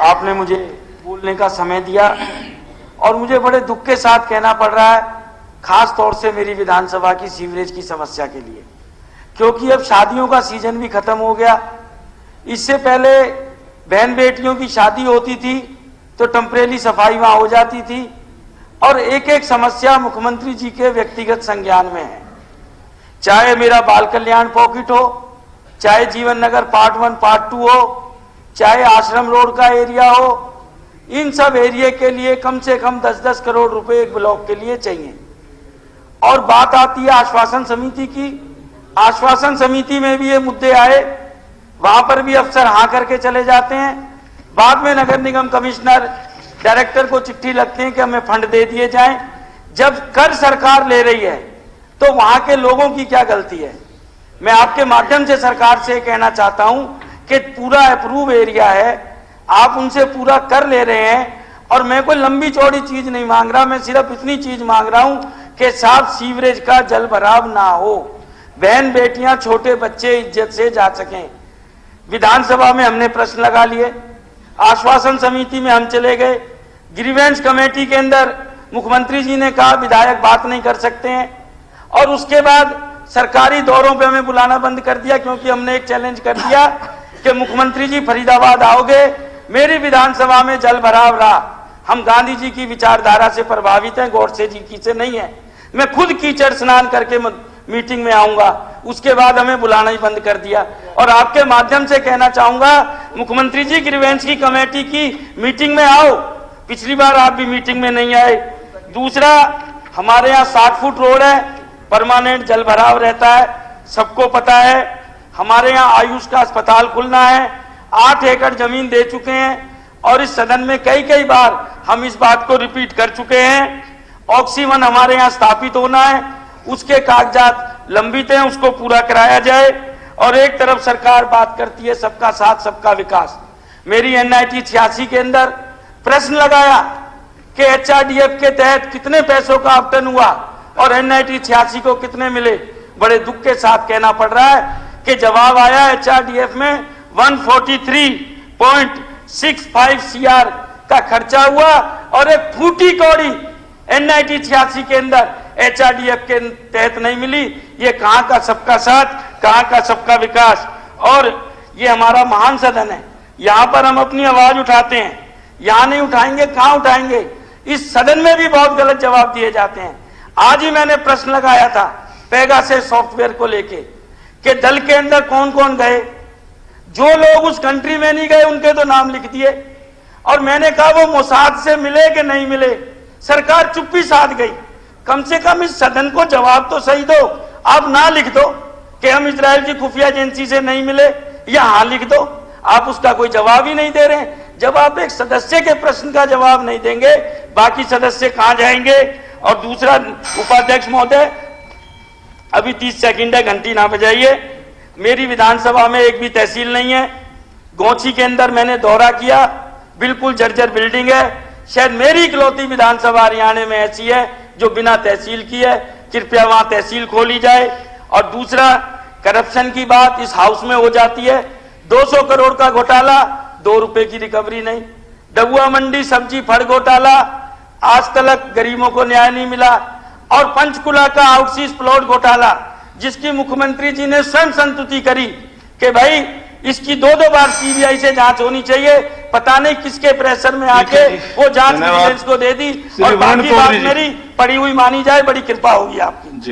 आपने मुझे बोलने का समय दिया और मुझे बड़े दुख के साथ कहना पड़ रहा है, खास तौर से मेरी विधानसभा की सीवरेज की समस्या के लिए, क्योंकि अब शादियों का सीजन भी खत्म हो गया। इससे पहले बहन बेटियों की शादी होती थी तो टेम्परेरी सफाई वहां हो जाती थी और एक एक समस्या मुख्यमंत्री जी के व्यक्तिगत संज्ञान में है। चाहे मेरा बाल कल्याण पॉकेट हो, चाहे जीवन नगर पार्ट 1 पार्ट 2 हो, चाहे आश्रम रोड का एरिया हो, इन सब एरिया के लिए कम से कम 10-10 करोड़ रुपए एक ब्लॉक के लिए चाहिए। और बात आती है आश्वासन समिति की, आश्वासन समिति में भी ये मुद्दे आए, वहां पर भी अफसर हाँ करके चले जाते हैं। बाद में नगर निगम कमिश्नर डायरेक्टर को चिट्ठी लगती है कि हमें फंड दे दिए जाएं। जब कर सरकार ले रही है तो वहां के लोगों की क्या गलती है? मैं आपके माध्यम से सरकार से कहना चाहता हूं कि पूरा अप्रूव एरिया है, आप उनसे पूरा कर ले रहे हैं और मैं कोई लंबी चौड़ी चीज नहीं मांग रहा, मैं सिर्फ इतनी चीज मांग रहा हूं कि साफ सीवरेज का जल भराव ना हो, बहन बेटियां छोटे बच्चे इज्जत से जा सकें। विधानसभा में हमने प्रश्न लगा लिए, आश्वासन समिति में हम चले गए, ग्रीवेंस कमेटी के अंदर मुख्यमंत्री जी ने कहा विधायक बात नहीं कर सकते हैं और उसके बाद सरकारी दौरों पे हमें बुलाना बंद कर दिया, क्योंकि हमने एक चैलेंज कर दिया कि मुख्यमंत्री जी फरीदाबाद आओगे, मेरी विधानसभा में जल भराव रहा। हम गांधी जी की विचारधारा से प्रभावित हैं, गोडसे जी की से नहीं है। मैं खुद कीचड़ स्नान करके मीटिंग में आऊंगा, उसके बाद हमें बुलाना ही बंद कर दिया। और आपके माध्यम से कहना चाहूंगा मुख्यमंत्री जी ग्रीवेंस की कमेटी की मीटिंग में आओ, पिछली बार आप भी मीटिंग में नहीं आए। दूसरा, हमारे यहाँ 60 फुट रोड है, परमानेंट जल भराव रहता है, सबको पता है। हमारे यहाँ आयुष का अस्पताल खुलना है, 8 एकड़ जमीन दे चुके हैं और इस सदन में कई कई बार हम इस बात को रिपीट कर चुके हैं। ऑक्सीवन हमारे यहाँ स्थापित होना है, उसके कागजात लंबित हैं, उसको पूरा कराया जाए। और एक तरफ सरकार बात करती है सबका साथ सबका विकास। मेरी NIT 86 के अंदर प्रश्न लगाया कि HRDF के तहत कितने पैसों का आवंटन हुआ और NIT 86 को कितने मिले। बड़े दुख के साथ कहना पड़ रहा है कि जवाब आया HRDF में 143.65 CR का खर्चा हुआ और एक फूटी कौड़ी NIT 86 के अंदर HRDF के तहत नहीं मिली। ये कहां का सबका साथ, कहां का सबका विकास। और ये हमारा महान सदन है, यहां पर हम अपनी आवाज उठाते हैं, यहां नहीं उठाएंगे कहां उठाएंगे? इस सदन में भी बहुत गलत जवाब दिए जाते हैं। आज ही मैंने प्रश्न लगाया था पेगासस सॉफ्टवेयर को लेके कि दल के अंदर कौन कौन गए, जो लोग उस कंट्री में नहीं गए उनके तो नाम लिख दिए। और मैंने कहा वो मोसाद से मिले कि नहीं मिले, सरकार चुप्पी साध गई। कम से कम इस सदन को जवाब तो सही दो। आप ना लिख दो कि हम इजराइल की खुफिया एजेंसी से नहीं मिले, या हाँ लिख दो। आप उसका कोई जवाब ही नहीं दे रहे। जब आप एक सदस्य के प्रश्न का जवाब नहीं देंगे, बाकी सदस्य कहां जाएंगे? और दूसरा, उपाध्यक्ष महोदय अभी 30 सेकंड है, घंटी ना बजाइए। मेरी विधानसभा में एक भी तहसील नहीं है। गोची के अंदर मैंने दौरा किया, बिल्कुल जर्जर बिल्डिंग है। शायद मेरी इकलौती विधानसभा हरियाणा में ऐसी है जो बिना तहसील की है। कृपया वहां तहसील खोली जाए। और दूसरा, करप्शन की बात इस हाउस में हो जाती है। 200 करोड़ का घोटाला, 2 रुपए की रिकवरी नहीं। डबुआ मंडी सब्जी फड़ घोटाला, आज तक गरीबों को न्याय नहीं मिला। और पंचकुला का आउटसीज प्लॉट घोटाला, जिसकी मुख्यमंत्री जी ने स्वयं संतुति करी कि भाई इसकी 2-2 बार CBI से जांच होनी चाहिए। पता नहीं किसके प्रेशर में आके वो जांच विजिलेंस को दे दी और बाकी बात मेरी पड़ी हुई मानी जाए। बड़ी कृपा होगी आपकी।